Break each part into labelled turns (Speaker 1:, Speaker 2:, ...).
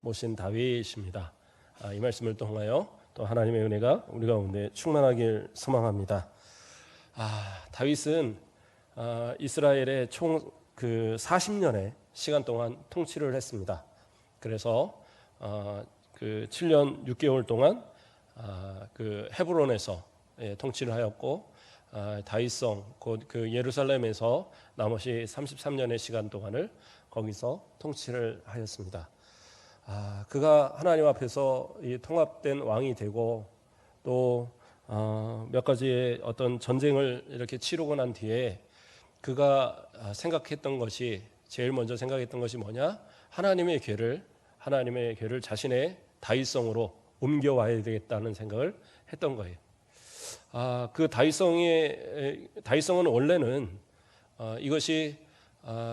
Speaker 1: 모신 다윗입니다. 이 말씀을 통하여 또 하나님의 은혜가 우리 가운데 충만하길 소망합니다. 다윗은 이스라엘의 총 그 40년의 시간 동안 통치를 했습니다. 그래서 그 7년 6개월 동안 그 헤브론에서 통치를 하였고, 다윗성 곧 그 예루살렘에서 나머지 33년의 시간 동안을 거기서 통치를 하였습니다. 그가 하나님 앞에서 이 통합된 왕이 되고 또 몇 가지의 어떤 전쟁을 이렇게 치르고 난 뒤에 그가 생각했던 것이, 제일 먼저 생각했던 것이 뭐냐? 하나님의 괴를 자신의 다윗성으로 옮겨와야 되겠다는 생각을 했던 거예요. 그 다윗성은 원래는 이것이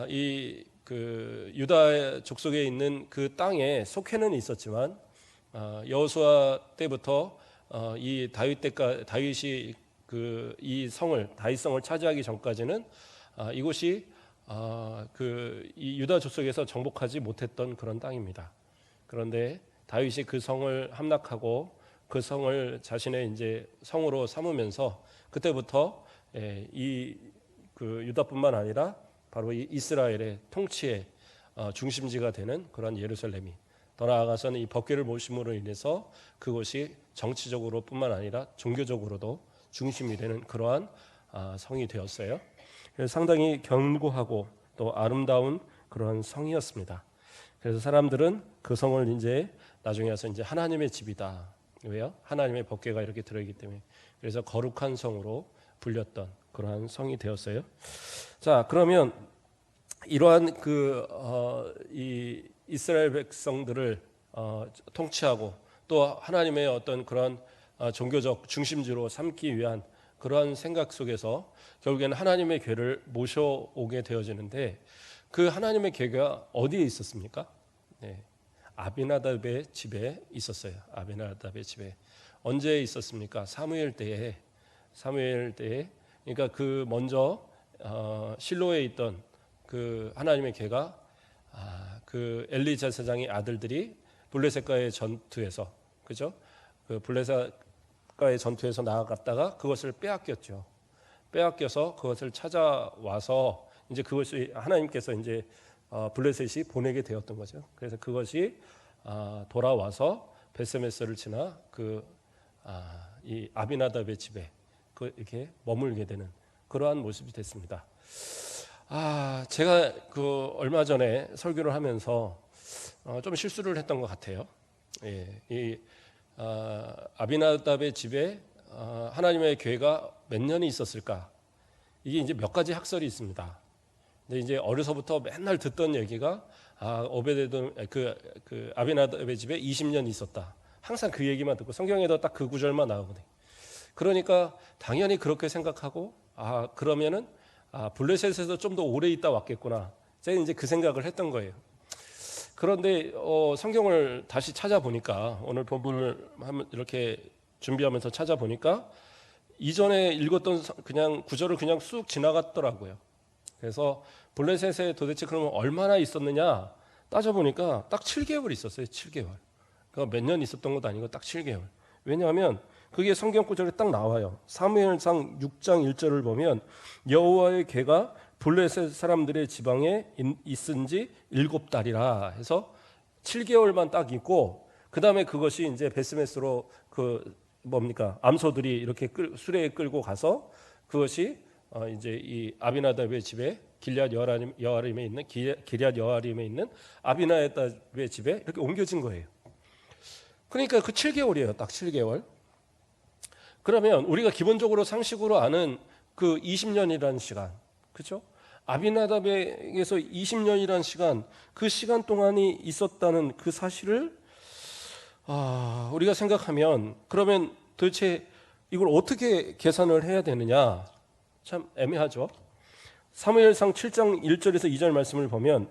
Speaker 1: 이 그 유다 족속에 있는 그 땅에 속해는 있었지만, 여호수아 때부터 이 다윗이 그 이 다윗성을 차지하기 전까지는 이곳이 이 유다 족속에서 정복하지 못했던 그런 땅입니다. 그런데 다윗이 그 성을 함락하고 그 성을 자신의 이제 성으로 삼으면서 그때부터 이 그 유다뿐만 아니라 바로 이 이스라엘의 통치의 중심지가 되는 그런 예루살렘이, 더 나아가서는 이 법궤를 모심으로 인해서 그것이 정치적으로뿐만 아니라 종교적으로도 중심이 되는 그러한 성이 되었어요. 그래서 상당히 견고하고 또 아름다운 그런 성이었습니다. 그래서 사람들은 그 성을 이제 나중에 와서 이제 하나님의 집이다. 왜요? 하나님의 법궤가 이렇게 들어있기 때문에. 그래서 거룩한 성으로 불렸던 그러한 성이 되었어요. 자, 그러면 이러한 이 이스라엘 백성들을 통치하고 또 하나님의 어떤 그런 종교적 중심지로 삼기 위한 그러한 생각 속에서 결국에는 하나님의 궤를 모셔오게 되어지는데, 그 하나님의 궤가 어디에 있었습니까? 아비나답의 집에 있었어요. 아비나답의 집에. 언제 있었습니까? 사무엘 때에, 그러니까 그 먼저 실로에 있던 그 하나님의 궤가 그 엘리 제사장의 아들들이 블레셋과의 전투에서, 그죠? 그 블레셋과의 전투에서 나아갔다가 그것을 빼앗겼죠. 빼앗겨서 그것을 찾아와서 이제 그것이 하나님께서 이제 블레셋이 보내게 되었던 거죠. 그래서 그것이 돌아와서 베스메스를 지나 이 아비나답의 집에 이렇게 머물게 되는 그러한 모습이 됐습니다. 제가 얼마 전에 설교를 하면서 좀 실수를 했던 것 같아요. 이 아비나답의 집에 하나님의 궤가 몇 년이 있었을까? 이게 이제 몇 가지 학설이 있습니다. 근데 이제 어려서부터 맨날 듣던 얘기가 오베데돔 그 아비나답의 집에 20년 있었다. 항상 그 얘기만 듣고 성경에도 딱 그 구절만 나오거든요. 그러니까 당연히 그렇게 생각하고 그러면은 블레셋에서 좀 더 오래 있다 왔겠구나. 제가 이제 그 생각을 했던 거예요. 그런데 성경을 다시 찾아보니까, 오늘 본문을 이렇게 준비하면서 찾아보니까 이전에 읽었던 그냥 구절을 그냥 쑥 지나갔더라고요. 그래서 블레셋에 도대체 그러면 얼마나 있었느냐 따져보니까 딱 7개월 있었어요. 7개월. 그러니까 몇 년 있었던 것도 아니고 딱 7개월. 왜냐하면 그게 성경 구절에 딱 나와요. 사무엘상 6장 1절을 보면 여호와의 궤가 블레셋 사람들의 지방에 있은 지 7달이라 해서 7개월만 딱 있고, 그 다음에 그것이 이제 베스메스로 암소들이 이렇게 수레에 끌고 가서 그것이 이제 이 아비나답의 집에 길앗 여아림에 있는 아비나답의 집에 이렇게 옮겨진 거예요. 그러니까 그 7개월이에요. 딱 7개월. 그러면 우리가 기본적으로 상식으로 아는 그 20년이라는 시간, 그렇죠? 아비나답에게서 20년이라는 시간, 그 시간 동안이 있었다는 그 사실을 우리가 생각하면, 그러면 도대체 이걸 어떻게 계산을 해야 되느냐? 참 애매하죠. 사무엘상 7장 1절에서 2절 말씀을 보면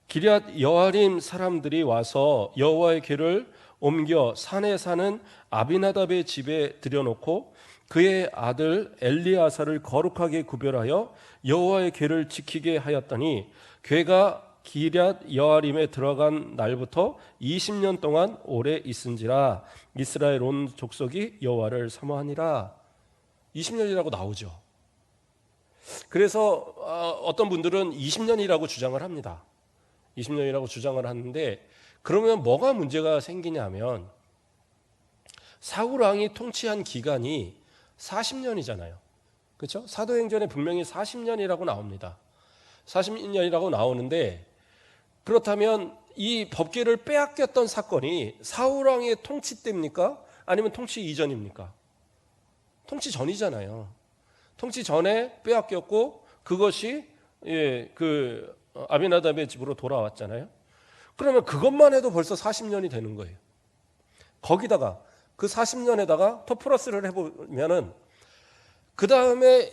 Speaker 1: 길앗 여아림 사람들이 와서 여호와의 궤를 옮겨 산에 사는 아비나답의 집에 들여놓고 그의 아들 엘리아사를 거룩하게 구별하여 여호와의 궤를 지키게 하였더니 궤가 기럇 여아림에 들어간 날부터 20년 동안 오래 있은지라 이스라엘 온 족속이 여호와를 사모하니라. 20년이라고 나오죠. 그래서 어떤 분들은 20년이라고 주장을 합니다. 20년이라고 주장을 하는데, 그러면 뭐가 문제가 생기냐면 사울 왕이 통치한 기간이 40년이잖아요. 그렇죠? 사도행전에 분명히 40년이라고 나옵니다. 40년이라고 나오는데, 그렇다면 이 법궤를 빼앗겼던 사건이 사울 왕의 통치 때입니까? 아니면 통치 이전입니까? 통치 전이잖아요. 통치 전에 빼앗겼고 그것이 아비나답의 집으로 돌아왔잖아요. 그러면 그것만 해도 벌써 40년이 되는 거예요. 거기다가 그 40년에다가 더 플러스를 해보면은 그 다음에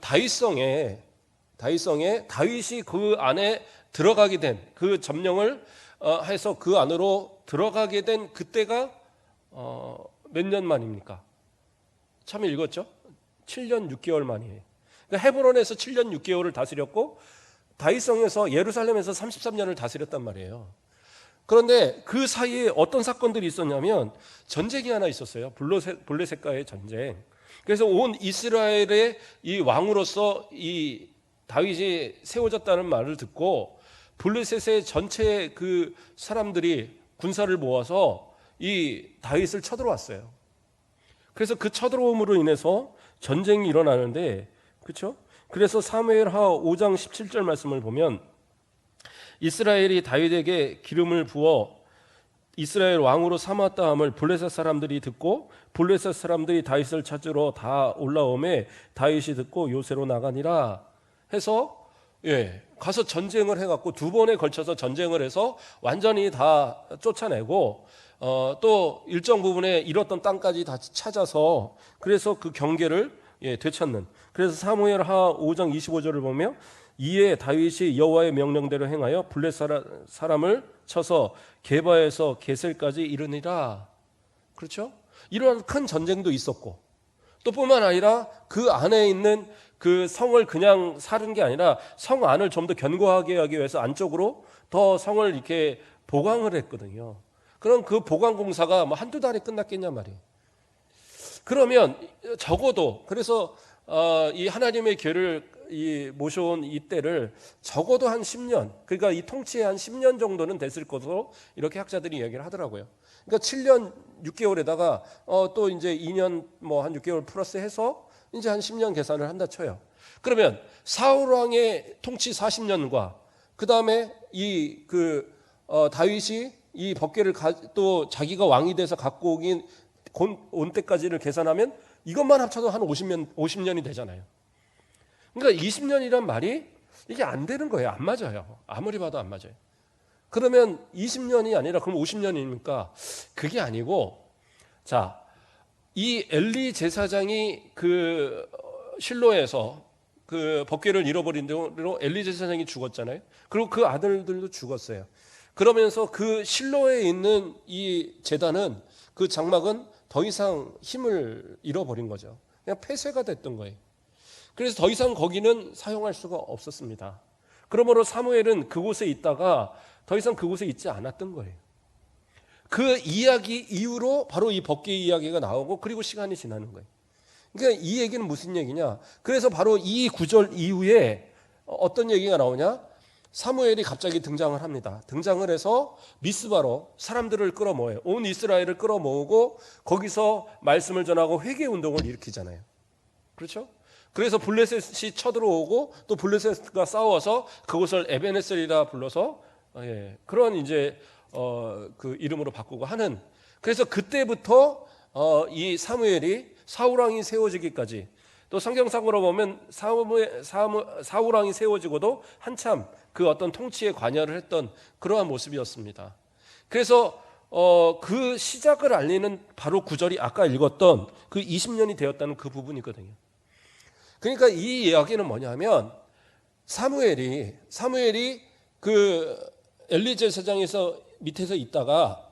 Speaker 1: 다윗성에 다윗이 그 안에 들어가게 된 그 점령을 해서 그 안으로 들어가게 된 그때가 몇 년 만입니까? 참 읽었죠? 7년 6개월 만이에요. 그러니까 헤브론에서 7년 6개월을 다스렸고 다윗성에서 예루살렘에서 33년을 다스렸단 말이에요. 그런데 그 사이에 어떤 사건들이 있었냐면 전쟁이 하나 있었어요. 블레셋과의 전쟁. 그래서 온 이스라엘의 이 왕으로서 이 다윗이 세워졌다는 말을 듣고 블레셋의 전체 그 사람들이 군사를 모아서 이 다윗을 쳐들어왔어요. 그래서 그 쳐들어옴으로 인해서 전쟁이 일어나는데, 그렇죠? 그래서 사무엘하 5장 17절 말씀을 보면 이스라엘이 다윗에게 기름을 부어 이스라엘 왕으로 삼았다 함을 블레셋 사람들이 듣고 블레셋 사람들이 다윗을 찾으러 다 올라오매 다윗이 듣고 요새로 나가니라 해서 가서 전쟁을 해갖고 두 번에 걸쳐서 전쟁을 해서 완전히 다 쫓아내고 또 일정 부분에 잃었던 땅까지 다 찾아서 그래서 그 경계를 되찾는. 그래서 사무엘하 5장 25절을 보면 이에 다윗이 여호와의 명령대로 행하여 블레셋 사람을 쳐서 게바에서 게셀까지 이르니라. 그렇죠? 이러한 큰 전쟁도 있었고 또 뿐만 아니라 그 안에 있는 그 성을 그냥 사는 게 아니라 성 안을 좀 더 견고하게 하기 위해서 안쪽으로 더 성을 이렇게 보강을 했거든요. 그럼 그 보강 공사가 뭐 한두 달에 끝났겠냐 말이에요. 그러면 적어도 그래서 이 하나님의 궤를 모셔온 이때를 적어도 한 10년, 그러니까 이 통치에 한 10년 정도는 됐을 것으로 이렇게 학자들이 이야기를 하더라고요. 그러니까 7년 6개월에다가 또 이제 2년 뭐 한 6개월 플러스 해서 이제 한 10년 계산을 한다 쳐요. 그러면 사울 왕의 통치 40년과 그 다음에 다윗이 이 법궤를 또 자기가 왕이 돼서 갖고 온 때까지를 계산하면 이것만 합쳐도 한 50년이 되잖아요. 그러니까 20년이란 말이 이게 안 되는 거예요. 안 맞아요. 아무리 봐도 안 맞아요. 그러면 20년이 아니라 그럼 50년입니까? 그게 아니고, 자, 이 엘리 제사장이 그 실로에서 그 법궤를 잃어버린 대로 엘리 제사장이 죽었잖아요. 그리고 그 아들들도 죽었어요. 그러면서 그 실로에 있는 이 제단은 그 장막은 더 이상 힘을 잃어버린 거죠. 그냥 폐쇄가 됐던 거예요. 그래서 더 이상 거기는 사용할 수가 없었습니다. 그러므로 사무엘은 그곳에 있다가 더 이상 그곳에 있지 않았던 거예요. 그 이야기 이후로 바로 이 법궤 이야기가 나오고 그리고 시간이 지나는 거예요. 그러니까 이 얘기는 무슨 얘기냐? 그래서 바로 이 구절 이후에 어떤 얘기가 나오냐? 사무엘이 갑자기 등장을 합니다. 등장을 해서 미스바로 사람들을 끌어모아요. 온 이스라엘을 끌어모으고 거기서 말씀을 전하고 회개 운동을 일으키잖아요. 그렇죠? 그래서 블레셋이 쳐들어오고 또 블레셋과 싸워서 그곳을 에베네셀이라 불러서 그런 이제 그 이름으로 바꾸고 하는. 그래서 그때부터 이 사무엘이 사울왕이 세워지기까지, 또 성경상으로 보면 사울왕이 세워지고도 한참 그 어떤 통치에 관여를 했던 그러한 모습이었습니다. 그래서 그 시작을 알리는 바로 구절이 아까 읽었던 그 20년이 되었다는 그 부분이거든요. 그러니까 이 이야기는 뭐냐면 사무엘이 그 엘리 제사장에서 밑에서 있다가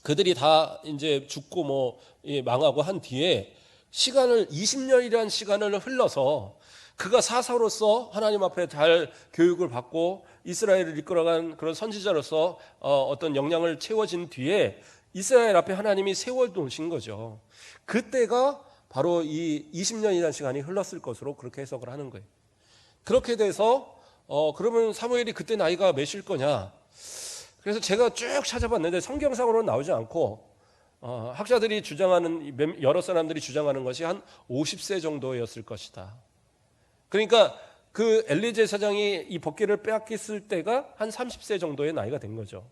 Speaker 1: 그들이 다 이제 죽고 뭐 망하고 한 뒤에 시간을 20년이라는 시간을 흘러서 그가 사사로서 하나님 앞에 잘 교육을 받고 이스라엘을 이끌어간 그런 선지자로서 어떤 역량을 채워진 뒤에 이스라엘 앞에 하나님이 세워놓으신 거죠. 그때가 바로 이 20년이라는 시간이 흘렀을 것으로 그렇게 해석을 하는 거예요. 그렇게 돼서 그러면 사무엘이 그때 나이가 몇일 거냐? 그래서 제가 쭉 찾아봤는데 성경상으로는 나오지 않고 학자들이 주장하는, 여러 사람들이 주장하는 것이 한 50세 정도였을 것이다. 그러니까 그 엘리 제사장이 이 법궤를 빼앗겼을 때가 한 30세 정도의 나이가 된 거죠.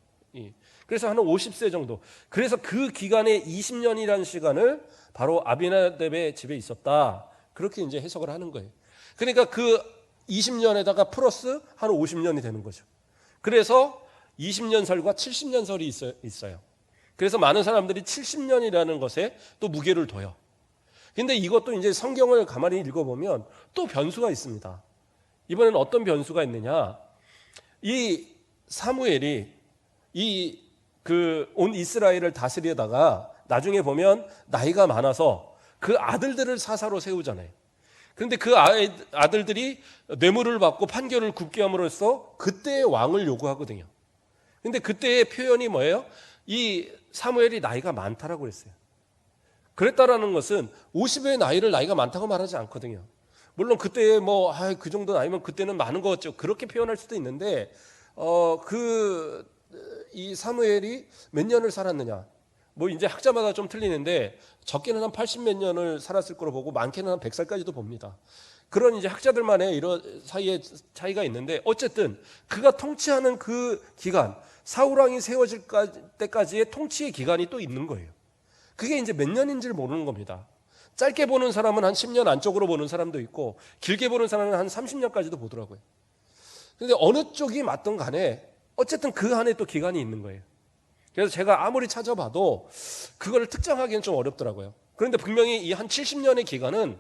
Speaker 1: 그래서 한 50세 정도. 그래서 그 기간에 20년이라는 시간을 바로 아비나답의 집에 있었다. 그렇게 이제 해석을 하는 거예요. 그러니까 그 20년에다가 플러스 한 50년이 되는 거죠. 그래서 20년 설과 70년 설이 있어요. 그래서 많은 사람들이 70년이라는 것에 또 무게를 둬요. 근데 이것도 이제 성경을 가만히 읽어보면 또 변수가 있습니다. 이번에는 어떤 변수가 있느냐? 이 사무엘이 온 이스라엘을 다스리다가 나중에 보면 나이가 많아서 그 아들들을 사사로 세우잖아요. 그런데 그 아들들이 뇌물을 받고 판결을 굽게 함으로써 그때의 왕을 요구하거든요. 근데 그때의 표현이 뭐예요? 이 사무엘이 나이가 많다라고 했어요. 그랬다라는 것은 50의 나이가 많다고 말하지 않거든요. 물론 그때 그 정도 나이면 그때는 많은 거죠. 그렇게 표현할 수도 있는데 이 사무엘이 몇 년을 살았느냐? 이제 학자마다 좀 틀리는데 적게는 한 80 몇 년을 살았을 거로 보고 많게는 한 100살까지도 봅니다. 그런 이제 학자들만의 이런 사이에 차이가 있는데 어쨌든 그가 통치하는 그 기간, 사울왕이 세워질 때까지의 통치의 기간이 또 있는 거예요. 그게 이제 몇 년인지를 모르는 겁니다. 짧게 보는 사람은 한 10년 안쪽으로 보는 사람도 있고 길게 보는 사람은 한 30년까지도 보더라고요. 그런데 어느 쪽이 맞든 간에 어쨌든 그 안에 또 기간이 있는 거예요. 그래서 제가 아무리 찾아봐도 그걸 특정하기는 좀 어렵더라고요. 그런데 분명히 이 한 70년의 기간은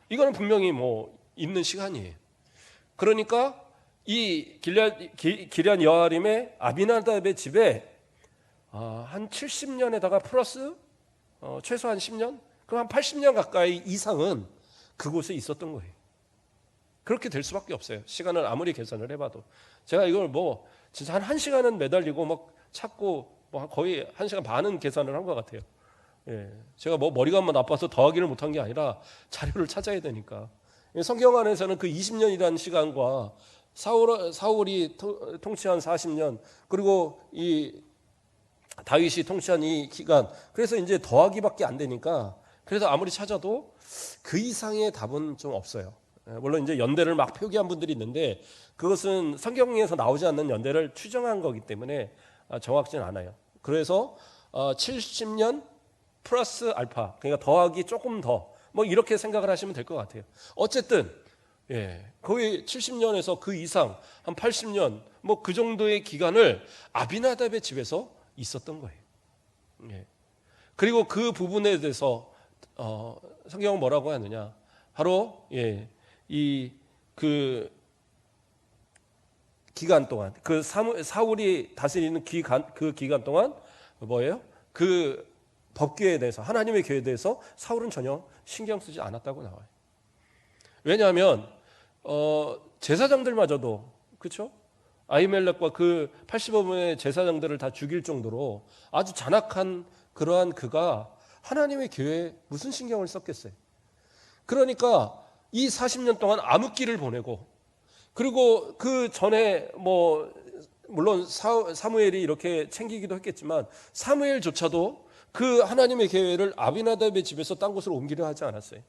Speaker 1: 이거는 분명히 있는 시간이에요. 그러니까 이 기럇 여아림의 아비나답의 집에 한 70년에다가 플러스 최소한 10년? 그럼 한 80년 가까이 이상은 그곳에 있었던 거예요. 그렇게 될 수밖에 없어요. 시간을 아무리 계산을 해봐도. 제가 이걸 진짜 한 1시간은 매달리고 찾고 거의 1시간 반은 계산을 한 것 같아요. 예. 제가 머리가 나빠서 더하기를 못한 게 아니라 자료를 찾아야 되니까. 성경 안에서는 그 20년이라는 시간과 사울이 통치한 40년 그리고 이 다윗이 통치한 이 기간, 그래서 이제 더하기밖에 안 되니까 그래서 아무리 찾아도 그 이상의 답은 좀 없어요. 물론 이제 연대를 막 표기한 분들이 있는데 그것은 성경에서 나오지 않는 연대를 추정한 거기 때문에 정확하진 않아요. 그래서 70년 플러스 알파, 그러니까 더하기 조금 더 이렇게 생각을 하시면 될 것 같아요. 어쨌든 거의 70년에서 그 이상 한 80년 그 정도의 기간을 아비나답의 집에서 있었던 거예요. 그리고 그 부분에 대해서 성경은 뭐라고 하느냐? 바로 그 기간 동안 그 사울이 다스리는 그 기간 동안 뭐예요? 그 법궤에 대해서 하나님의 계에 대해서 사울은 전혀 신경 쓰지 않았다고 나와요. 왜냐하면 제사장들마저도 그렇죠? 아히멜렉과 그 85명의 제사장들을 다 죽일 정도로 아주 잔악한 그러한 그가 하나님의 계에 무슨 신경을 썼겠어요? 그러니까 이 40년 동안 암흑기를 보내고 그리고 그 전에 물론 사무엘이 이렇게 챙기기도 했겠지만 사무엘조차도 그 하나님의 계획을 아비나답의 집에서 딴 곳으로 옮기려 하지 않았어요.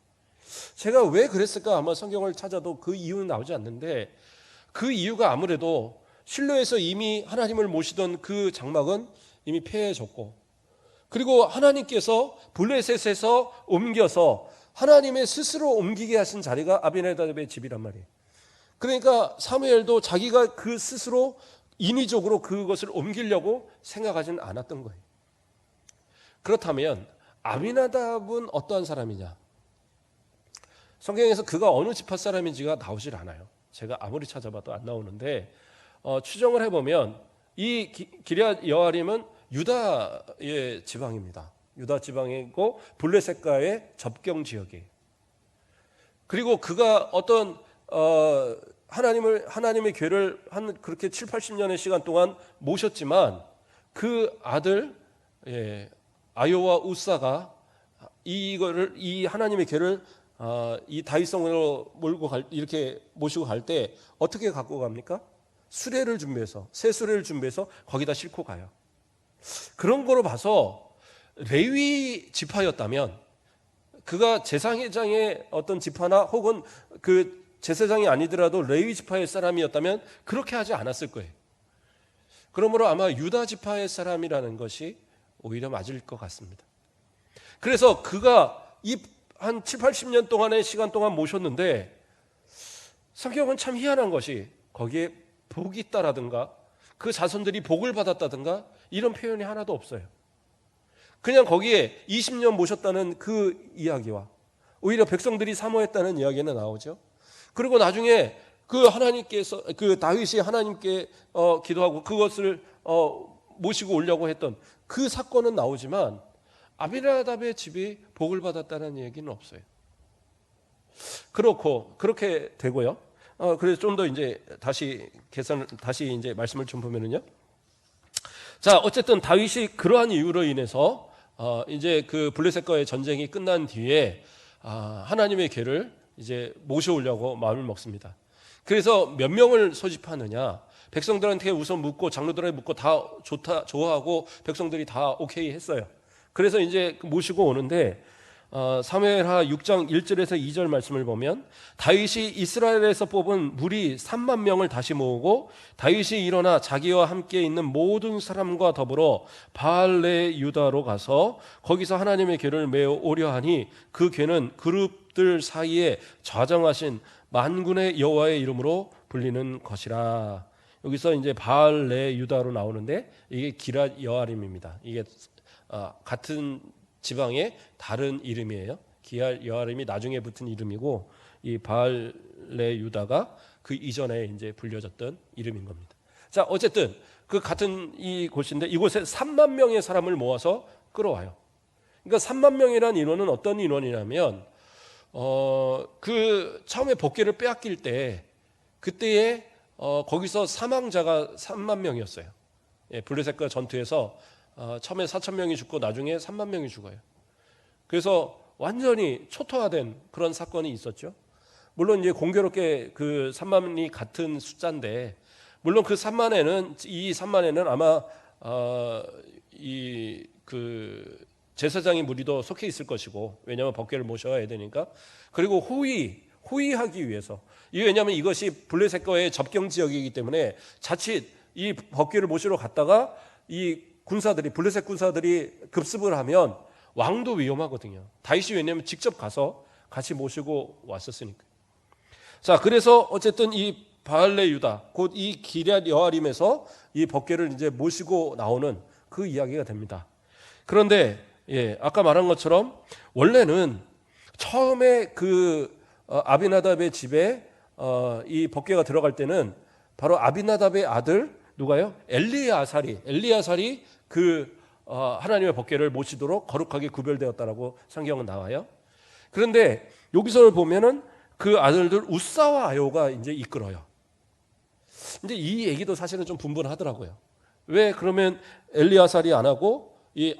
Speaker 1: 제가 왜 그랬을까 아마 성경을 찾아도 그 이유는 나오지 않는데 그 이유가 아무래도 실로에서 이미 하나님을 모시던 그 장막은 이미 폐해졌고 그리고 하나님께서 블레셋에서 옮겨서 하나님의 스스로 옮기게 하신 자리가 아비나답의 집이란 말이에요. 그러니까 사무엘도 자기가 그 스스로 인위적으로 그것을 옮기려고 생각하지는 않았던 거예요. 그렇다면 아비나답은 어떠한 사람이냐? 성경에서 그가 어느 지파 사람인지가 나오질 않아요. 제가 아무리 찾아봐도 안 나오는데 추정을 해보면 이 기럇 여아림은 유다의 지방입니다. 유다 지방이고 블레셋과의 접경 지역이에요. 그리고 그가 어떤 하나님의 궤를 한 그렇게 7, 80년의 시간 동안 모셨지만 그 아들 아요와 우사가 이 하나님의 궤를 이 다윗성으로 이렇게 모시고 갈 때 어떻게 갖고 갑니까? 수레를 준비해서 새 수레를 준비해서 거기다 싣고 가요. 그런 거로 봐서 레위 지파였다면 그가 제사장의 어떤 지파나 혹은 그 제사장이 아니더라도 레위 지파의 사람이었다면 그렇게 하지 않았을 거예요. 그러므로 아마 유다 지파의 사람이라는 것이 오히려 맞을 것 같습니다. 그래서 그가 이 한 7, 80년 동안의 시간 동안 모셨는데 성경은 참 희한한 것이 거기에 복이 있다라든가 그 자손들이 복을 받았다든가 이런 표현이 하나도 없어요. 그냥 거기에 20년 모셨다는 그 이야기와 오히려 백성들이 사모했다는 이야기는 나오죠. 그리고 나중에 그 다윗이 하나님께 기도하고 그것을 모시고 오려고 했던 그 사건은 나오지만 아비나답의 집이 복을 받았다는 얘기는 없어요. 그렇게 되고요. 그래서 좀 더 이제 다시 이제 말씀을 좀 보면은요. 자, 어쨌든 다윗이 그러한 이유로 인해서 이제 그 블레셋과의 전쟁이 끝난 뒤에 하나님의 궤를 이제 모셔오려고 마음을 먹습니다. 그래서 몇 명을 소집하느냐? 백성들한테 우선 묻고 장로들한테 묻고 다 좋아하고 백성들이 다 오케이 했어요. 그래서 이제 모시고 오는데 사무엘하 6장 1절에서 2절 말씀을 보면 다윗이 이스라엘에서 뽑은 무리 3만 명을 다시 모으고 다윗이 일어나 자기와 함께 있는 모든 사람과 더불어 바알레 유다로 가서 거기서 하나님의 궤를 메어 오려 하니 그 궤는 그룹들 사이에 좌정하신 만군의 여호와의 이름으로 불리는 것이라. 여기서 이제 바알레 유다로 나오는데 이게 기랏 여아림입니다. 이게 같은 지방의 다른 이름이에요. 기랏 여아림이 나중에 붙은 이름이고 이 바알레 유다가 그 이전에 이제 불려졌던 이름인 겁니다. 자, 어쨌든 그 같은 이 곳인데 이곳에 3만 명의 사람을 모아서 끌어와요. 그러니까 3만 명이라는 인원은 어떤 인원이냐면 그 처음에 법궤를 빼앗길 때 그때에 거기서 사망자가 3만 명이었어요. 블레셋과 전투에서 처음에 4천 명이 죽고 나중에 3만 명이 죽어요. 그래서 완전히 초토화된 그런 사건이 있었죠. 물론 이제 공교롭게 그 3만이 같은 숫자인데 물론 이 3만에는 아마 그 제사장의 무리도 속해 있을 것이고 왜냐하면 법궤를 모셔야 되니까 그리고 호위하기 위해서 왜냐하면 이것이 블레셋과의 접경 지역이기 때문에 자칫 이 법궤를 모시러 갔다가 이 블레셋 군사들이 급습을 하면 왕도 위험하거든요. 다윗이 왜냐하면 직접 가서 같이 모시고 왔었으니까. 자, 그래서 어쨌든 이 바알레 유다 곧 이 기럇 여아림에서 이 법궤를 이제 모시고 나오는 그 이야기가 됩니다. 그런데 아까 말한 것처럼 원래는 처음에 그 아비나답의 집에 이 법궤가 들어갈 때는 바로 아비나답의 아들 누가요? 엘리야살이 그 하나님의 법궤를 모시도록 거룩하게 구별되었다라고 성경은 나와요. 그런데 여기서 보면은 그 아들들 우사와 아요가 이제 이끌어요. 근데 이 얘기도 사실은 좀 분분하더라고요. 왜 그러면 엘리야살이 안 하고 이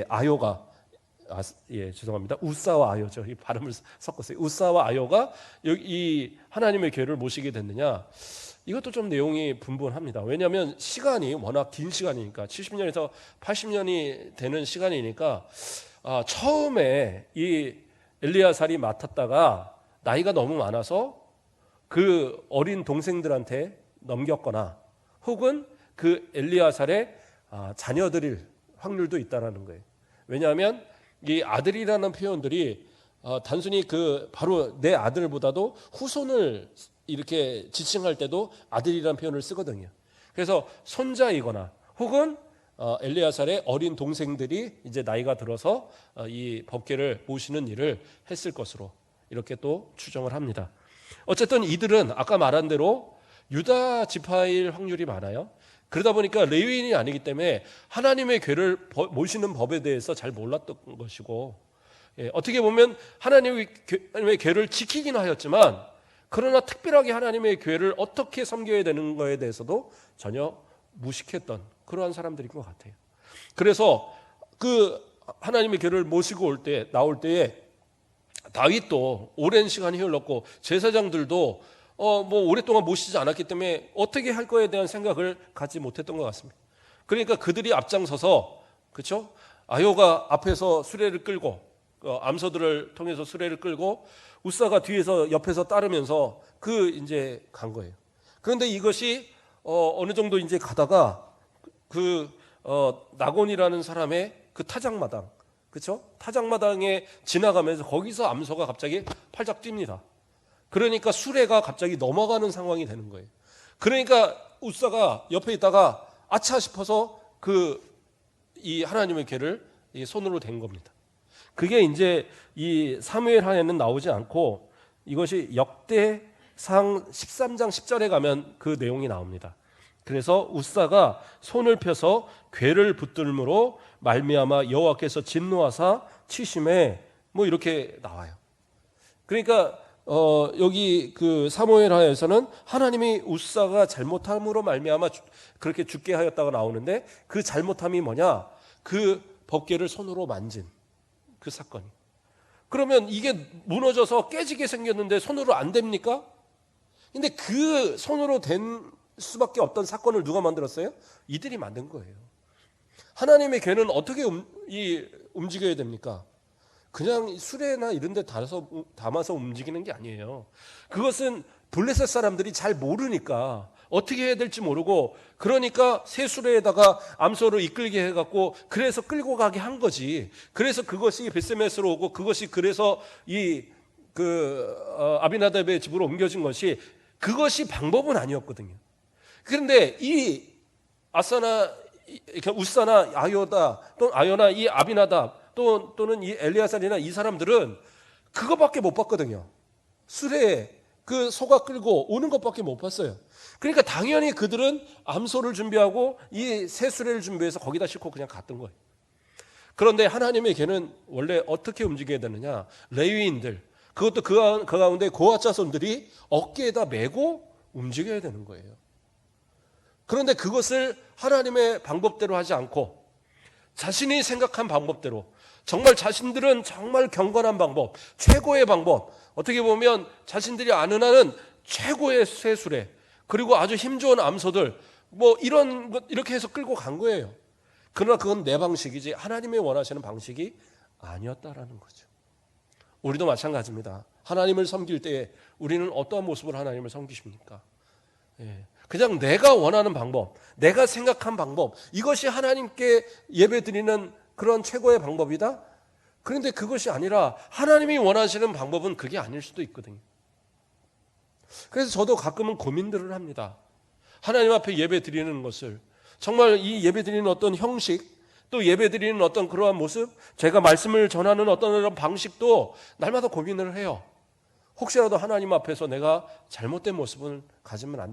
Speaker 1: 아요가 죄송합니다. 우사와 아요죠. 이 발음을 섞었어요. 우사와 아요가 이 하나님의 궤를 모시게 됐느냐? 이것도 좀 내용이 분분합니다. 왜냐하면 시간이 워낙 긴 시간이니까 70년에서 80년이 되는 시간이니까 처음에 이 엘리야살이 맡았다가 나이가 너무 많아서 그 어린 동생들한테 넘겼거나 혹은 그 엘리야살의 자녀들일 확률도 있다라는 거예요. 왜냐하면 이 아들이라는 표현들이 단순히 바로 내 아들보다도 후손을 이렇게 지칭할 때도 아들이라는 표현을 쓰거든요. 그래서 손자이거나 혹은 엘리야살의 어린 동생들이 이제 나이가 들어서 이 법궤를 모시는 일을 했을 것으로 이렇게 또 추정을 합니다. 어쨌든 이들은 아까 말한 대로 유다 지파일 확률이 많아요. 그러다 보니까 레위인이 아니기 때문에 하나님의 궤를 모시는 법에 대해서 잘 몰랐던 것이고 어떻게 보면 하나님의 교회를 지키긴 하였지만 그러나 특별하게 하나님의 교회를 어떻게 섬겨야 되는 거에 대해서도 전혀 무식했던 그러한 사람들인 것 같아요. 그래서 그 하나님의 교회를 모시고 나올 때에 다윗도 오랜 시간이 흘렀고 제사장들도 뭐 오랫동안 모시지 않았기 때문에 어떻게 할 거에 대한 생각을 갖지 못했던 것 같습니다. 그러니까 그들이 앞장서서 그렇죠? 아요가 앞에서 수레를 끌고 암소들을 통해서 수레를 끌고 우사가 뒤에서 옆에서 따르면서 이제 간 거예요. 그런데 이것이 어느 정도 이제 가다가 나곤이라는 사람의 그 타작마당, 그렇죠? 타작마당에 지나가면서 거기서 암소가 갑자기 팔짝 뜁니다. 그러니까 수레가 갑자기 넘어가는 상황이 되는 거예요. 그러니까 우사가 옆에 있다가 아차 싶어서 이 하나님의 궤를 손으로 댄 겁니다. 그게 이제 이 사무엘하에는 나오지 않고 이것이 역대상 13장 10절에 가면 그 내용이 나옵니다. 그래서 우사가 손을 펴서 궤를 붙들므로 말미암아 여호와께서 진노하사 치심에 뭐 이렇게 나와요. 그러니까 여기 그 사무엘하에서는 하나님이 우사가 잘못함으로 말미암아 그렇게 죽게 하였다고 나오는데 그 잘못함이 뭐냐? 그 법궤를 손으로 만진 그 사건이. 그러면 이게 무너져서 깨지게 생겼는데 손으로 안 됩니까? 근데 그 손으로 된 수밖에 없던 사건을 누가 만들었어요? 이들이 만든 거예요. 하나님의 궤는 어떻게 움직여야 됩니까? 그냥 수레나 이런 데 담아서 움직이는 게 아니에요. 그것은 블레셋 사람들이 잘 모르니까 어떻게 해야 될지 모르고 그러니까 새 수레에다가 암소를 이끌게 해갖고 그래서 끌고 가게 한 거지. 그래서 그것이 벳세메스로 오고 그것이 그래서 아비나답의 집으로 옮겨진 것이 그것이 방법은 아니었거든요. 그런데 이 우사나 아요나 이 아비나답 또는 이 엘리아살이나 이 사람들은 그것밖에 못 봤거든요. 수레에 그 소가 끌고 오는 것밖에 못 봤어요. 그러니까 당연히 그들은 암소를 준비하고 이 새 수레를 준비해서 거기다 싣고 그냥 갔던 거예요. 그런데 하나님의 궤는 원래 어떻게 움직여야 되느냐? 레위인들, 그것도 그 가운데 고아 자손들이 어깨에다 메고 움직여야 되는 거예요. 그런데 그것을 하나님의 방법대로 하지 않고 자신이 생각한 방법대로 정말 자신들은 정말 경건한 방법, 최고의 방법, 어떻게 보면 자신들이 아는 한은 최고의 쇠수레, 그리고 아주 힘 좋은 암소들, 뭐 이렇게 해서 끌고 간 거예요. 그러나 그건 내 방식이지 하나님이 원하시는 방식이 아니었다라는 거죠. 우리도 마찬가지입니다. 하나님을 섬길 때에 우리는 어떠한 모습으로 하나님을 섬기십니까? 그냥 내가 원하는 방법, 내가 생각한 방법, 이것이 하나님께 예배드리는 그런 최고의 방법이다? 그런데 그것이 아니라 하나님이 원하시는 방법은 그게 아닐 수도 있거든요. 그래서 저도 가끔은 고민들을 합니다. 하나님 앞에 예배드리는 것을 정말 이 예배드리는 어떤 형식, 또 예배드리는 어떤 그러한 모습, 제가 말씀을 전하는 어떤 그런 방식도 날마다 고민을 해요. 혹시라도 하나님 앞에서 내가 잘못된 모습을 가지면 안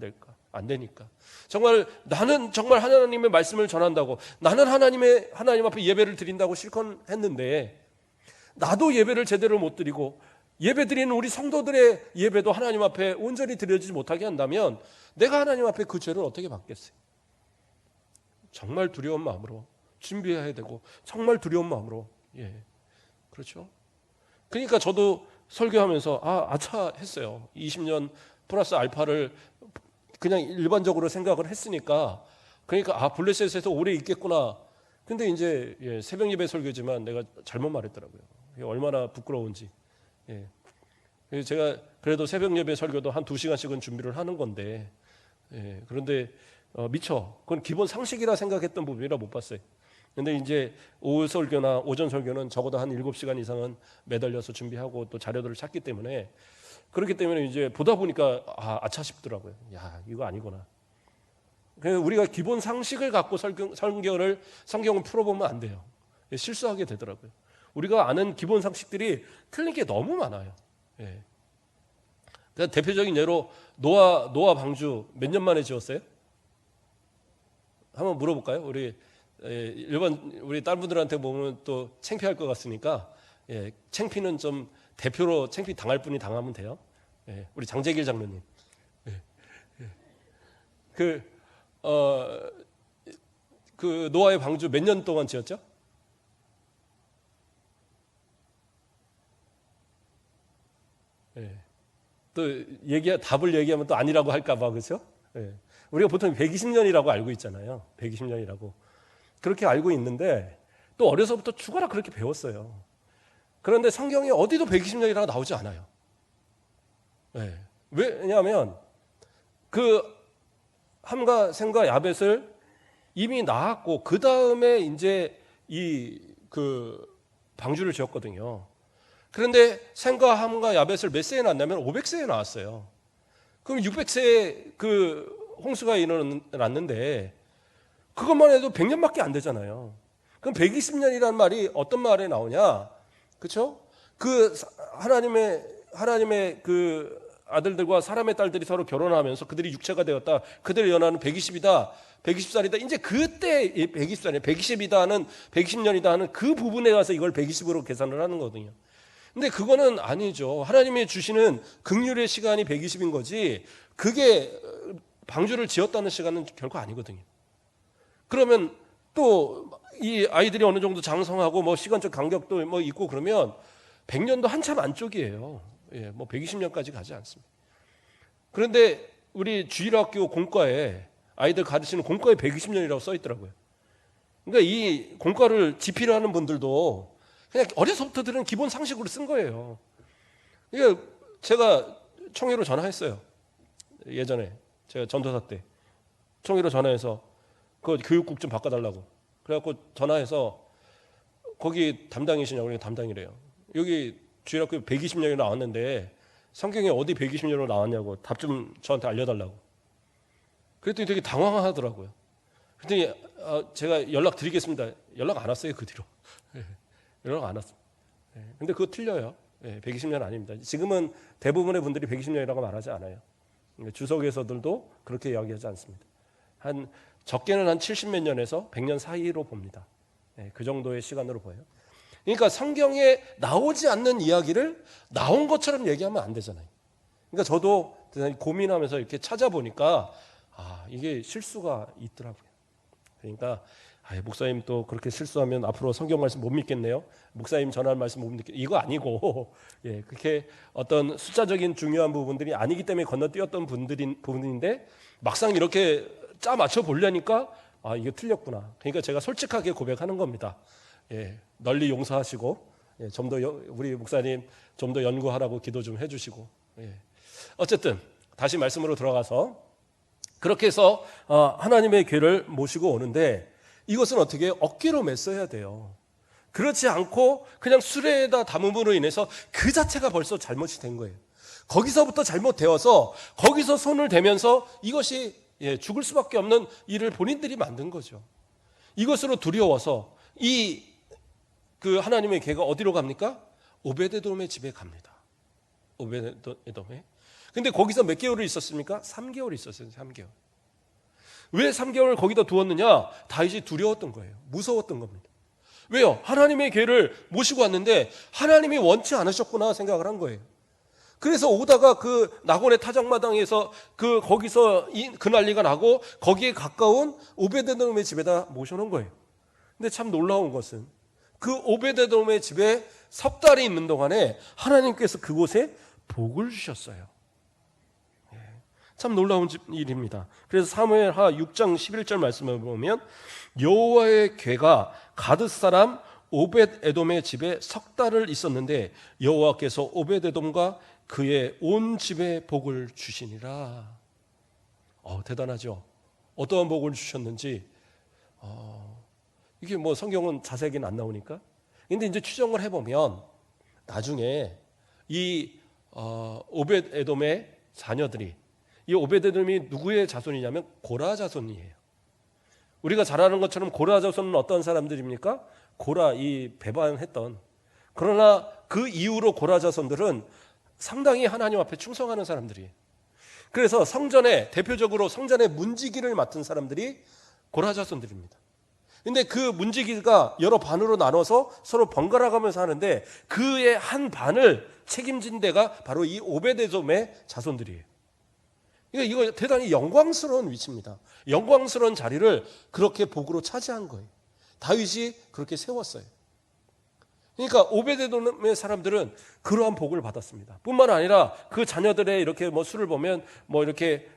Speaker 1: 되니까. 정말 나는 정말 하나님의 말씀을 전한다고, 나는 하나님 앞에 예배를 드린다고 실컷 했는데 나도 예배를 제대로 못 드리고 예배드리는 우리 성도들의 예배도 하나님 앞에 온전히 드려지지 못하게 한다면 내가 하나님 앞에 그 죄를 어떻게 받겠어요? 정말 두려운 마음으로 준비해야 되고 정말 두려운 마음으로. 그렇죠? 그러니까 저도 설교하면서 아차 했어요. 20년 플러스 알파를 그냥 일반적으로 생각을 했으니까, 그러니까 블레셋에서 오래 있겠구나. 근데 이제 새벽 예배 설교지만 내가 잘못 말했더라고요. 얼마나 부끄러운지. 제가 그래도 새벽 예배 설교도 한 2시간씩은 준비를 하는 건데, 그런데 미처 그건 기본 상식이라 생각했던 부분이라 못 봤어요. 근데 이제 오후 설교나 오전 설교는 적어도 한 7시간 이상은 매달려서 준비하고 또 자료들을 찾기 때문에, 그렇기 때문에 이제 보다 보니까 아차 싶더라고요. 야, 이거 아니구나. 그래서 우리가 기본 상식을 갖고 성경을 풀어보면 안 돼요. 실수하게 되더라고요. 우리가 아는 기본 상식들이 틀린 게 너무 많아요. 그러니까 대표적인 예로 노아 방주 몇 년 만에 지었어요? 한번 물어볼까요? 우리 일반 우리 딸 분들한테 보면 또 창피할 것 같으니까 예, 창피는 좀 대표로 창피 당할 분이 당하면 돼요. 예, 우리 장재길 장로님. 그 노아의 방주 몇 년 동안 지었죠? 예. 또 답을 얘기하면 또 아니라고 할까봐 그렇죠? 예. 우리가 보통 120년이라고 알고 있잖아요. 120년이라고 그렇게 알고 있는데 또 어려서부터 죽어라 그렇게 배웠어요. 그런데 성경에 어디도 120년이라고 나오지 않아요. 예. 왜냐하면 그 함과 셈과 야벳을 이미 낳았고 그 다음에 이제 그 방주를 지었거든요. 그런데 셈과 함과 야벳을 몇 세에 낳았냐면 500세에 낳았어요. 그럼 600세에 그 홍수가 일어났는데 그것만 해도 100년밖에 안 되잖아요. 그럼 120년이라는 말이 어떤 말에 나오냐? 그렇죠? 그 하나님의 그 아들들과 사람의 딸들이 서로 결혼하면서 그들이 육체가 되었다. 그들의 연하는 120이다. 120살이다. 이제 그때 120살이에요. 120이다 하는 120년이다 하는 그 부분에 가서 이걸 120으로 계산을 하는 거거든요. 근데 그거는 아니죠. 하나님이 주시는 긍휼의 시간이 120인 거지 그게 방주를 지었다는 시간은 결코 아니거든요. 그러면 또 이 아이들이 어느 정도 장성하고 뭐 시간적 간격도 뭐 있고 그러면 100년도 한참 안쪽이에요. 예, 뭐 120년까지 가지 않습니다. 그런데 우리 주일학교 공과에 아이들 가르치는 공과에 120년이라고 써 있더라고요. 그러니까 이 공과를 집필 하는 분들도 그냥 어려서부터 들은 기본 상식으로 쓴 거예요. 이게 제가 총회로 전화했어요. 예전에 제가 전도사 때 총회로 전화해서 그 교육국 좀 바꿔달라고. 그래갖고 전화해서 거기 담당이시냐고 그러니까 담당이래요. 여기 주일학교 120년이 나왔는데 성경에 어디 120년으로 나왔냐고 답 좀 저한테 알려달라고. 그랬더니 되게 당황하더라고요. 그랬더니 제가 연락드리겠습니다. 연락 안 왔어요 그 뒤로. 연락 안 왔어요. 근데 그거 틀려요. 120년 아닙니다. 지금은 대부분의 분들이 120년이라고 말하지 않아요. 주석에서들도 그렇게 이야기하지 않습니다. 적게는 한 70몇 년에서 100년 사이로 봅니다. 그 정도의 시간으로 보여요. 그러니까 성경에 나오지 않는 이야기를 나온 것처럼 얘기하면 안 되잖아요. 그러니까 저도 고민하면서 이렇게 찾아보니까 이게 실수가 있더라고요. 그러니까 목사님 또 그렇게 실수하면 앞으로 성경 말씀 못 믿겠네요. 목사님 전할 말씀 못 믿겠네요. 이거 아니고 그렇게 어떤 숫자적인 중요한 부분들이 아니기 때문에 건너뛰었던 부분인데 막상 이렇게 짜 맞춰 보려니까 이게 틀렸구나. 그러니까 제가 솔직하게 고백하는 겁니다. 널리 용서하시고 좀 더 우리 목사님 좀 더 연구하라고 기도 좀 해주시고 어쨌든 다시 말씀으로 들어가서 그렇게 해서 하나님의 궤를 모시고 오는데 이것은 어떻게 어깨로 메써야 돼요. 그렇지 않고 그냥 수레에다 담음으로 인해서 그 자체가 벌써 잘못이 된 거예요. 거기서부터 잘못되어서 거기서 손을 대면서 이것이 죽을 수밖에 없는 일을 본인들이 만든 거죠. 이것으로 두려워서 그 하나님의 궤가 어디로 갑니까? 오베데돔의 집에 갑니다. 오베데돔에. 근데 거기서 몇 개월을 있었습니까? 3개월 있었어요. 3개월. 왜 3개월을 거기다 두었느냐? 다윗이 두려웠던 거예요. 무서웠던 겁니다. 왜요? 하나님의 궤를 모시고 왔는데 하나님이 원치 않으셨구나 생각을 한 거예요. 그래서 오다가 그 낙원의 타작마당에서 거기서 그 난리가 나고 거기에 가까운 오베데돔의 집에다 모셔놓은 거예요. 근데 참 놀라운 것은 그 오베데돔의 집에 석 달이 있는 동안에 하나님께서 그곳에 복을 주셨어요. 참 놀라운 일입니다. 그래서 사무엘하 6장 11절 말씀을 보면 여호와의 궤가 가드 사람 오벳에돔의 집에 석 달을 있었는데 여호와께서 오벳에돔과 그의 온 집에 복을 주시니라. 대단하죠. 어떠한 복을 주셨는지 이게 뭐 성경은 자세하게는 안 나오니까. 근데 이제 추정을 해보면 나중에 이 오벳에돔의 자녀들이 이 오베데돔이 누구의 자손이냐면 고라 자손이에요. 우리가 잘 아는 것처럼 고라 자손은 어떤 사람들입니까? 고라 이 배반했던. 그러나 그 이후로 고라 자손들은 상당히 하나님 앞에 충성하는 사람들이에요. 그래서 대표적으로 성전의 문지기를 맡은 사람들이 고라 자손들입니다. 근데 그 문지기가 여러 반으로 나눠서 서로 번갈아 가면서 하는데 그의 한 반을 책임진 데가 바로 이 오베데돔의 자손들이에요. 그러니까 이거 대단히 영광스러운 위치입니다. 영광스러운 자리를 그렇게 복으로 차지한 거예요. 다윗이 그렇게 세웠어요. 그러니까 오베데돔의 사람들은 그러한 복을 받았습니다. 뿐만 아니라 그 자녀들의 이렇게 뭐 수를 보면 뭐 이렇게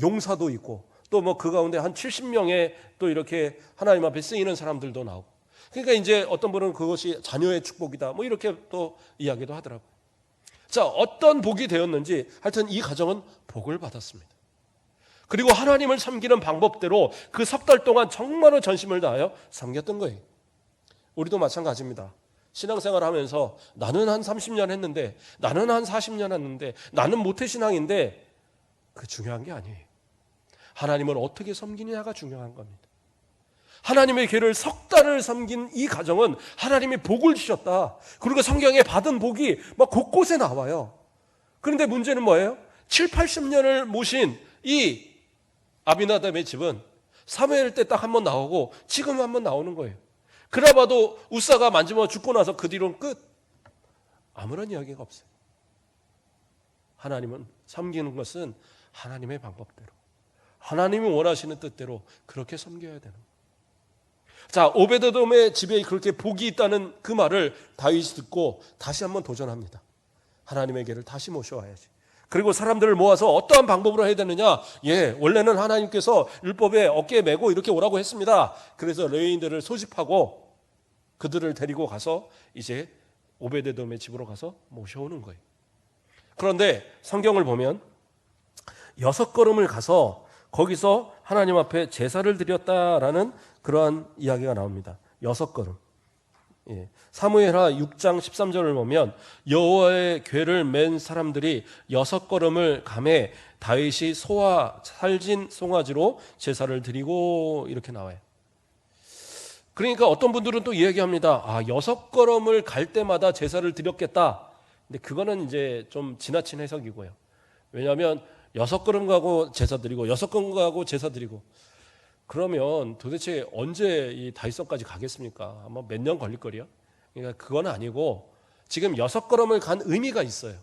Speaker 1: 용사도 있고 또 뭐 그 가운데 한 70명의 또 이렇게 하나님 앞에 쓰이는 사람들도 나오고. 그러니까 이제 어떤 분은 그것이 자녀의 축복이다 뭐 이렇게 또 이야기도 하더라고요. 자, 어떤 복이 되었는지 하여튼 이 가정은 복을 받았습니다. 그리고 하나님을 섬기는 방법대로 그 석 달 동안 정말로 전심을 다하여 섬겼던 거예요. 우리도 마찬가지입니다. 신앙생활 하면서 나는 한 30년 했는데, 나는 한 40년 했는데, 나는 모태신앙인데, 그 중요한 게 아니에요. 하나님을 어떻게 섬기느냐가 중요한 겁니다. 하나님의 길을 석 달을 섬긴 이 가정은 하나님이 복을 주셨다. 그리고 성경에 받은 복이 막 곳곳에 나와요. 그런데 문제는 뭐예요? 7, 80년을 모신 이 아비나답의 집은 사무엘 때 딱 한 번 나오고 지금 한 번 나오는 거예요. 그나마도 우사가 만지면 죽고 나서 그 뒤로는 끝. 아무런 이야기가 없어요. 하나님은 섬기는 것은 하나님의 방법대로, 하나님이 원하시는 뜻대로 그렇게 섬겨야 되는 거예요. 자, 오베데돔의 집에 그렇게 복이 있다는 그 말을 다윗이 듣고 다시 한번 도전합니다. 하나님의 길을 다시 모셔와야지. 그리고 사람들을 모아서 어떠한 방법으로 해야 되느냐? 원래는 하나님께서 율법에 어깨에 메고 이렇게 오라고 했습니다. 그래서 레위인들을 소집하고 그들을 데리고 가서 이제 오베데돔의 집으로 가서 모셔오는 거예요. 그런데 성경을 보면 6걸음을 가서 거기서 하나님 앞에 제사를 드렸다라는 그러한 이야기가 나옵니다. 6걸음. 사무엘하 6장 13절을 보면 여호와의 궤를 맨 사람들이 6걸음을 가매 다윗이 소와 살진 송아지로 제사를 드리고 이렇게 나와요. 그러니까 어떤 분들은 또 이야기합니다. 6걸음을 갈 때마다 제사를 드렸겠다. 근데 그거는 이제 좀 지나친 해석이고요. 왜냐하면 6걸음 가고 제사 드리고 6걸음 가고 제사 드리고 그러면 도대체 언제 이 다윗성까지 가겠습니까? 아마 몇 년 걸릴 거리요. 그러니까 그건 아니고 지금 6걸음을 간 의미가 있어요.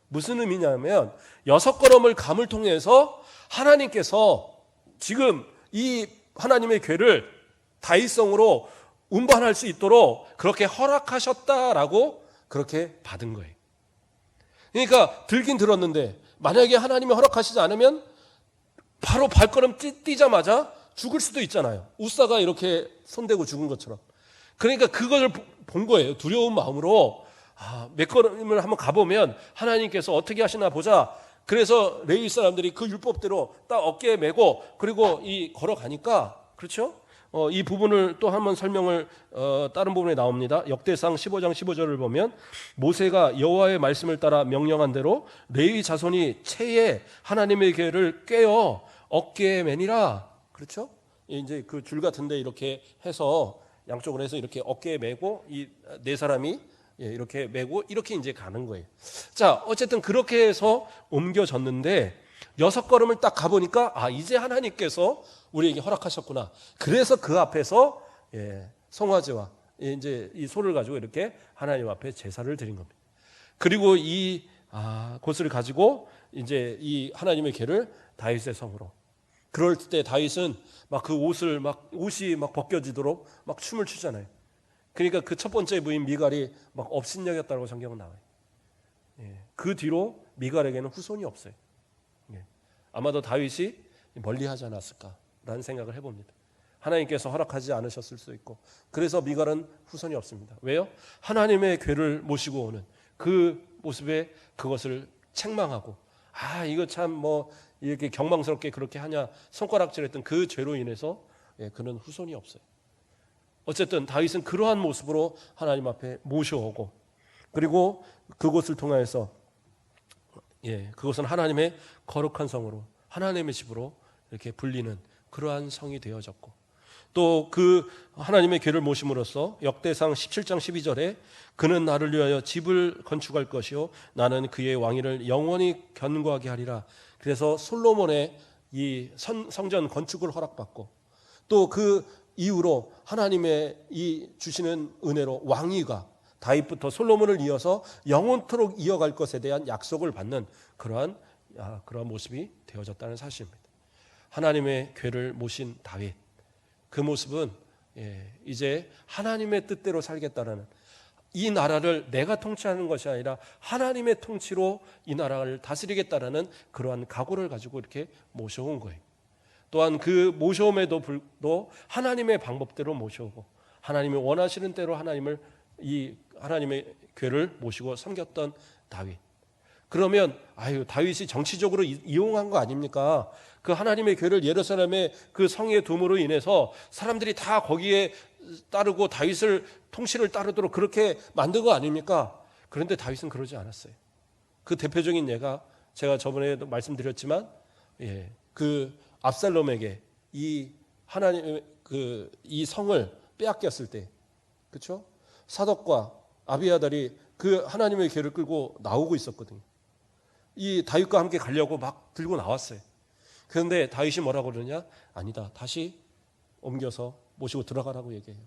Speaker 1: 무슨 의미냐면 6걸음을 감을 통해서 하나님께서 지금 이 하나님의 궤를 다윗성으로 운반할 수 있도록 그렇게 허락하셨다라고 그렇게 받은 거예요. 그러니까 들긴 들었는데 만약에 하나님이 허락하시지 않으면 바로 발걸음 뛰자마자 죽을 수도 있잖아요. 우사가 이렇게 손대고 죽은 것처럼. 그러니까 그걸 본 거예요. 두려운 마음으로 몇 걸음을 한번 가보면 하나님께서 어떻게 하시나 보자. 그래서 레위 사람들이 그 율법대로 딱 어깨에 메고 그리고 이 걸어가니까 그렇죠? 이 부분을 또 한번 설명을 다른 부분에 나옵니다. 역대상 15장 15절을 보면 모세가 여호와의 말씀을 따라 명령한 대로 레위 자손이 채에 하나님의 궤를 꿰어 어깨에 매니라. 그렇죠? 이제 그 줄 같은데 이렇게 해서 양쪽으로 해서 이렇게 어깨에 메고 이 네 사람이 이렇게 메고 이렇게 이제 가는 거예요. 자, 어쨌든 그렇게 해서 옮겨졌는데 6걸음을 딱 가보니까 이제 하나님께서 우리에게 허락하셨구나. 그래서 그 앞에서 송아지와 이제 이 소를 가지고 이렇게 하나님 앞에 제사를 드린 겁니다. 그리고 이 곳을 가지고 이제 이 하나님의 궤를 다윗의 성으로. 그럴 때 다윗은 막 그 옷이 막 벗겨지도록 막 춤을 추잖아요. 그러니까 그 첫 번째 부인 미갈이 막 업신여겼다고 성경은 나와요. 그 뒤로 미갈에게는 후손이 없어요. 아마도 다윗이 멀리하지 않았을까라는 생각을 해봅니다. 하나님께서 허락하지 않으셨을 수도 있고 그래서 미갈은 후손이 없습니다. 왜요? 하나님의 궤를 모시고 오는 그 모습에 그것을 책망하고 이거 참 뭐 이렇게 경망스럽게 그렇게 하냐 손가락질했던 그 죄로 인해서 그는 후손이 없어요. 어쨌든 다윗은 그러한 모습으로 하나님 앞에 모셔오고 그리고 그곳을 통하여서 그것은 하나님의 거룩한 성으로 하나님의 집으로 이렇게 불리는 그러한 성이 되어졌고 또 그 하나님의 궤를 모심으로써 역대상 17장 12절에 그는 나를 위하여 집을 건축할 것이요 나는 그의 왕위를 영원히 견고하게 하리라. 그래서 솔로몬의 이 성전 건축을 허락받고 또 그 이후로 하나님의 이 주시는 은혜로 왕위가 다윗부터 솔로몬을 이어서 영원토록 이어갈 것에 대한 약속을 받는 그러한 모습이 되어졌다는 사실입니다. 하나님의 궤를 모신 다윗, 그 모습은 이제 하나님의 뜻대로 살겠다라는, 이 나라를 내가 통치하는 것이 아니라 하나님의 통치로 이 나라를 다스리겠다라는 그러한 각오를 가지고 이렇게 모셔온 거예요. 또한 그 모셔옴에도 불구하고 하나님의 방법대로 모셔오고 하나님이 원하시는 대로 하나님의 궤를 모시고 섬겼던 다윗. 그러면 다윗이 정치적으로 이용한 거 아닙니까? 그 하나님의 궤를 예루살렘의 그 성에 둠으로 인해서 사람들이 다 거기에 따르고 다윗을 통치를 따르도록 그렇게 만든 거 아닙니까? 그런데 다윗은 그러지 않았어요. 그 대표적인 예가 제가 저번에도 말씀드렸지만, 그 압살롬에게 이 성을 빼앗겼을 때, 그렇죠? 사독과 아비아달이 그 하나님의 궤를 끌고 나오고 있었거든요. 이 다윗과 함께 가려고 막 들고 나왔어요. 그런데 다윗이 뭐라고 그러냐? 아니다, 다시 옮겨서 모시고 들어가라고 얘기해요.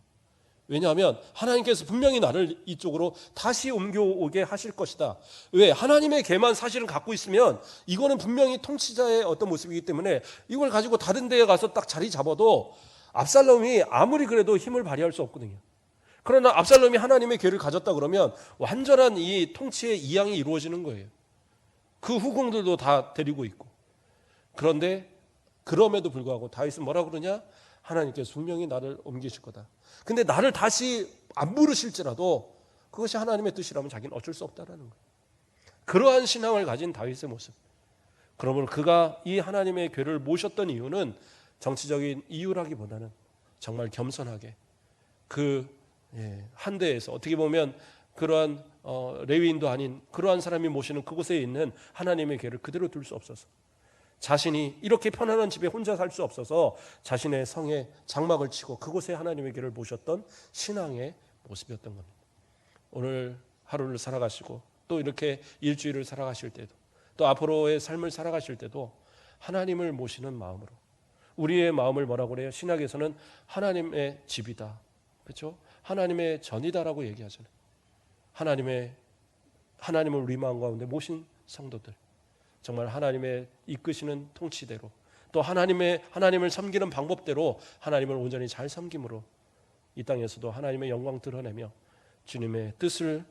Speaker 1: 왜냐하면 하나님께서 분명히 나를 이쪽으로 다시 옮겨오게 하실 것이다. 왜? 하나님의 궤만 사실은 갖고 있으면 이거는 분명히 통치자의 어떤 모습이기 때문에 이걸 가지고 다른 데에 가서 딱 자리 잡아도 압살롬이 아무리 그래도 힘을 발휘할 수 없거든요. 그러나 압살롬이 하나님의 궤를 가졌다 그러면 완전한 이 통치의 이양이 이루어지는 거예요. 그 후궁들도 다 데리고 있고. 그런데 그럼에도 불구하고 다윗은 뭐라 그러냐? 하나님께서 분명히 나를 옮기실 거다. 근데 나를 다시 안 부르실지라도 그것이 하나님의 뜻이라면 자기는 어쩔 수 없다라는 거예요. 그러한 신앙을 가진 다윗의 모습. 그러므로 그가 이 하나님의 궤를 모셨던 이유는 정치적인 이유라기보다는 정말 겸손하게 그 한대에서, 어떻게 보면 그러한 레위인도 아닌 그러한 사람이 모시는 그곳에 있는 하나님의 궤를 그대로 둘 수 없어서, 자신이 이렇게 편안한 집에 혼자 살 수 없어서 자신의 성에 장막을 치고 그곳에 하나님의 궤를 모셨던 신앙의 모습이었던 겁니다. 오늘 하루를 살아가시고 또 이렇게 일주일을 살아가실 때도, 또 앞으로의 삶을 살아가실 때도 하나님을 모시는 마음으로, 우리의 마음을 뭐라고 그래요? 신학에서는 하나님의 집이다, 그렇죠? 하나님의 전이다라고 얘기하잖아요. 하나님을 우리 마음 가운데 모신 성도들, 정말 하나님의 이끄시는 통치대로, 또 하나님을 섬기는 방법대로 하나님을 온전히 잘 섬김으로 이 땅에서도 하나님의 영광 드러내며 주님의 뜻을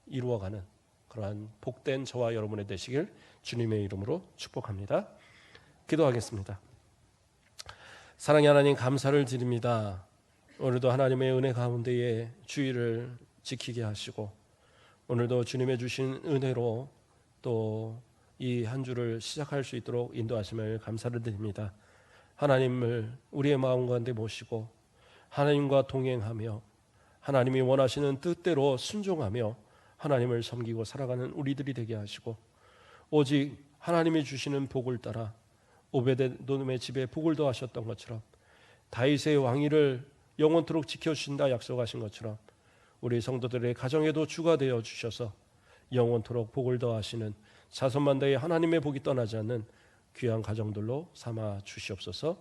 Speaker 1: 이루어가는 그러한 복된 저와 여러분의 되시길 주님의 이름으로 축복합니다. 기도하겠습니다. 사랑의 하나님, 감사를 드립니다. 오늘도 하나님의 은혜 가운데에 주의를 지키게 하시고 오늘도 주님의 주신 은혜로 또 이 한 주를 시작할 수 있도록 인도하심을 감사를 드립니다. 하나님을 우리의 마음 가운데 모시고 하나님과 동행하며 하나님이 원하시는 뜻대로 순종하며 하나님을 섬기고 살아가는 우리들이 되게 하시고, 오직 하나님이 주시는 복을 따라 오베데돔의 집에 복을 더하셨던 것처럼 다윗의 왕위를 영원토록 지켜주신다 약속하신 것처럼 우리 성도들의 가정에도 주가 되어 주셔서 영원토록 복을 더하시는 자손만대의 하나님의 복이 떠나지 않는 귀한 가정들로 삼아 주시옵소서.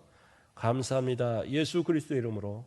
Speaker 1: 감사합니다. 예수 그리스도의 이름으로